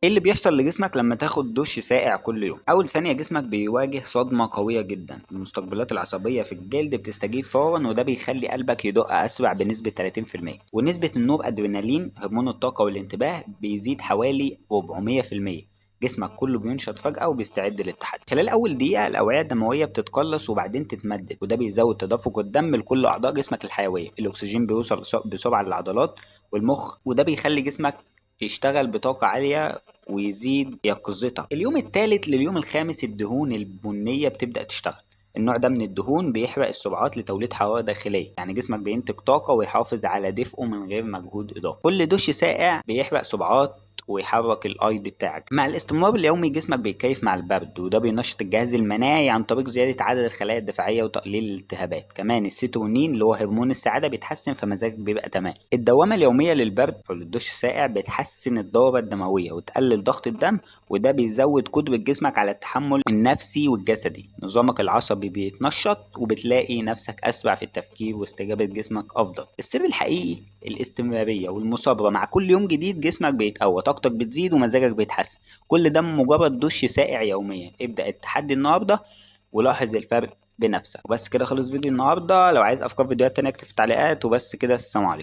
ايه اللي بيحصل لجسمك لما تاخد دش ساقع كل يوم؟ اول ثانية جسمك بيواجه صدمة قوية جدا، المستقبلات العصبية في الجلد بتستجيب فورا، وده بيخلي قلبك يدق اسرع بنسبة 30%، ونسبة النور ادرينالين هرمون الطاقة والانتباه بيزيد حوالي 400%. جسمك كله بينشط فجأة وبيستعد للتحدي. خلال أول دقيقة الأوعية الدموية بتتقلص وبعدين تتمدد، وده بيزود تدفق الدم لكل أعضاء جسمك الحيوية. الأكسجين بيوصل بسرعة للعضلات والمخ، وده بيخلي جسمك يشتغل بطاقة عالية ويزيد يقظتك. اليوم الثالث لليوم الخامس الدهون البنية بتبدأ تشتغل. النوع ده من الدهون بيحرق السعرات لتوليد حرارة داخلية، يعني جسمك بينتج طاقة ويحافظ على دفئه من غير مجهود إضافي. كل دش ساقع بيحرق سعرات ويحرك الايض بتاعك. مع الاستمرار اليومي جسمك بيتكيف مع البرد، وده بينشط الجهاز المناعي عن طريق زيادة عدد الخلايا الدفاعية وتقليل الالتهابات. كمان السيتونين اللي هو هرمون السعادة بيتحسن، فمزاجك بيبقى تمام. الدوامة اليومية للبرد أو للدش الساقع بتحسن الدورة الدموية وتقلل ضغط الدم، وده بيزود قدرة جسمك على التحمل النفسي والجسدي. نظامك العصبي بيتنشط وبتلاقي نفسك أسرع في التفكير، واستجابة جسمك أفضل. السر الحقيقي الاستمرارية والمثابرة، مع كل يوم جديد جسمك بيتقوى، طاقتك بتزيد ومزاجك بيتحسن. كل ده مجرد دش ساقع يوميا. ابدأ التحدي النهاردة ولاحظ الفرق بنفسك. وبس كده خلص فيديو النهاردة. لو عايز أفكار فيديوهات تانية اكتب في التعليقات. وبس كده، السلام عليكم.